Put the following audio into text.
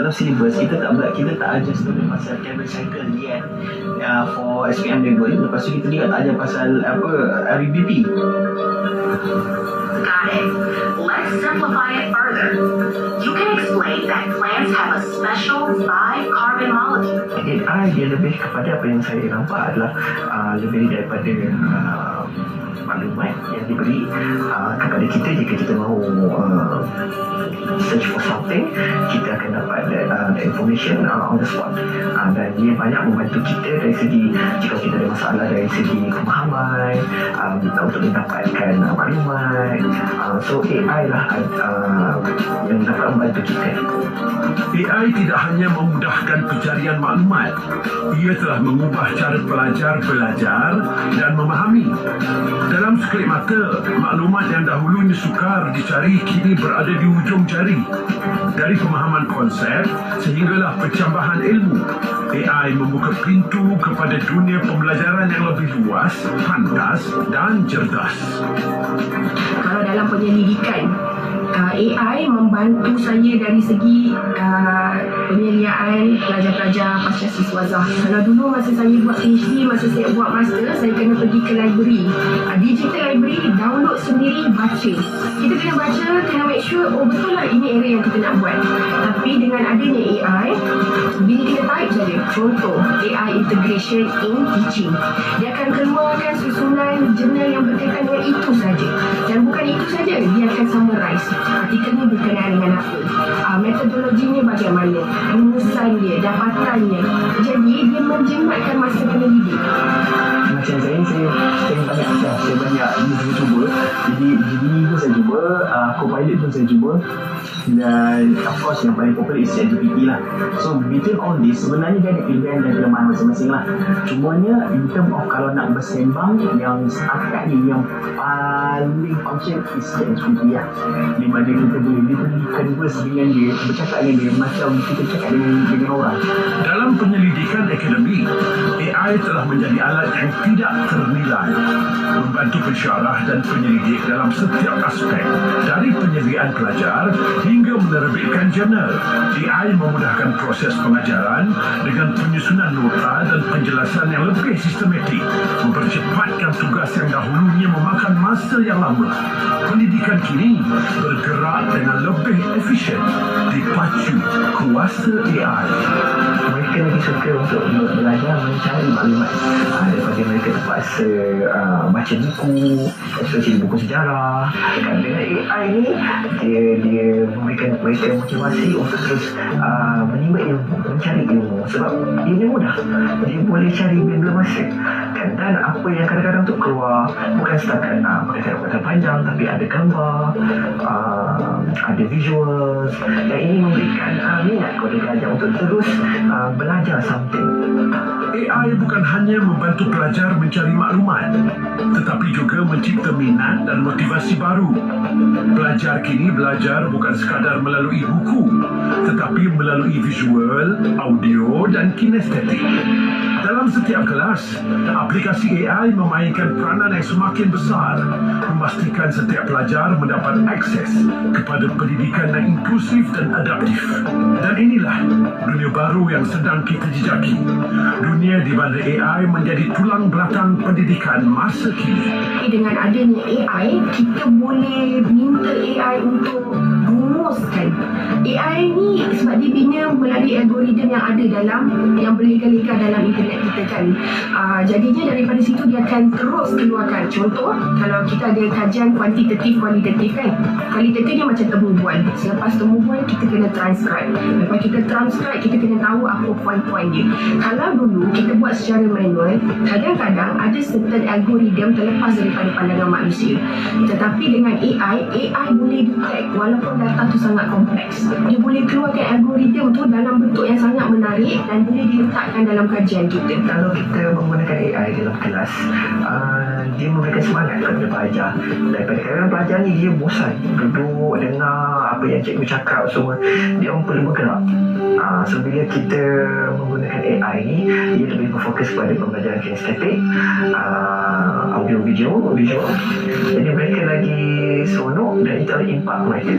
dalam syllabus kita tak ajar student pasal Kevin cycle yet for SPM level. Lepas tu kita juga tak ajar pasal RBP. Got it. Let's simplify it further. You can explain that plants have a special 5-carbon molecule. AI dia lebih kepada apa yang saya nampak adalah lebih daripada maklumat yang diberi kepada kita. Jika kita mahu search for something, kita akan dapat the information on the spot, dan dia banyak membantu kita dari segi jika kita ada masalah dari segi pemahaman, untuk mendapatkan maklumat. So AI lah yang dapat membantu kita. AI tidak hanya memudahkan pencarian maklumat, ia telah mengubah cara pelajar belajar dan memahami. Dalam sekelip mata, maklumat yang dahulunya sukar dicari kini berada di ujung jari. Dari pemahaman konsep sehinggalah pencambahan ilmu, AI membuka pintu kepada dunia pembelajaran yang lebih luas, pantas dan cerdas. Kalau dalam penyelidikan, AI membantu saya dari segi penyediaan pelajar-pelajar pasca siswa Zah. Kalau dulu masa saya buat PhD, masa saya buat master, saya kena pergi ke library, digital library, download sendiri, baca. Kita kena baca, kena make sure betul lah ini area yang kita nak buat. Tapi dengan adanya AI, bila kita type saja, contoh AI integration in teaching, dia akan keluarkan susunan jurnal yang berkaitan dengan itu saja. Dan bukan itu saja, dia akan summarize artikelnya berkenaan dengan apa, metodologinya bagaimana, rumusan dia, dapatannya. Jadi dia menjimatkan masa penyelidik. Macam saya banyak cuba. Jadi Gemini pun saya cuba, Copilot pun saya cuba, dan of course yang paling popular is ChatGPT lah. So between all this, sebenarnya dia ada pilihan dan kelemahan masing-masing lah. Cumanya in term of kalau nak bersembang, yang setakat ni yang paling function is ChatGPT lah. Di mana kita boleh converse dengan dia, bercakap dengan dia macam kita cakap dengan orang. Dalam penyelidikan akademik, AI telah menjadi alat yang tidak ternilai, membantu pensyarah dan penyelidik dalam setiap aspek, dari penyediaan pelajar hingga menerbitkan jurnal. AI memudahkan proses pengajaran dengan penyusunan nota dan penjelasan yang lebih sistematik, mempercepatkan tugas yang dahulunya memakan masa yang lama. Pendidikan kini bergerak dengan lebih efisien, dipacu kuasa AI. Mereka lagi suka untuk belajar mencari maklumat daripada mereka terpaksa baca buku, especially buku sejarah. Dengan AI ni, dia memberikan mereka motivasi untuk terus menimba ilmu, mencari ilmu. Sebab ini mudah, dia boleh cari bila masa. Dan apa yang kadang-kadang tu keluar bukan setakat perkataan panjang, tapi ada gambar, ada visuals, dan ini memberikan minat kepada pelajar untuk terus belajar something. AI bukan hanya membantu pelajar mencari maklumat, tetapi juga mencipta minat dan motivasi baru. Pelajar kini belajar bukan sekadar melalui buku, tetapi melalui visual, audio dan kinestetik. Dalam setiap kelas, aplikasi AI memainkan peranan yang semakin besar, memastikan setiap pelajar mendapat akses kepada pendidikan yang inklusif dan adaptif. Dan inilah dunia baru yang sedang kita jejaki. Dunia di mana AI menjadi tulang belakang pendidikan masa kini. Dengan adanya AI, kita boleh minta AI untuk rumuskan. AI ni sebab dia bina melalui algoritma yang ada yang berlega-lega dalam internet kita kan. Jadinya daripada situ dia akan terus keluarkan. Contoh, kalau kita ada kajian kuantitatif, kualitatif kan. Kualitatif dia macam temu bual. Selepas temu bual, kita kena transcribe. Lepas kita transcribe, kita kena tahu apa poin-poin dia. Kalau dulu kita buat secara manual, kadang-kadang ada certain algoritma terlepas daripada pandangan manusia. Tetapi dengan AI boleh detect walaupun data tu sangat kompleks. Dia boleh keluarkan algoritma tu dalam bentuk yang sangat menarik dan boleh diletakkan dalam kajian kita. Kalau kita menggunakan AI dalam kelas, dia memberikan semangat kepada pelajar. Daripada kadang pelajar ni dia bosan duduk dengar apa yang cikgu cakap semua, dia orang perlu bergerak. So bila kita menggunakan AI ni, dia lebih berfokus pada pembelajaran kinestetik, audio visual, jadi mereka lagi seronok dan itu ada impak mereka.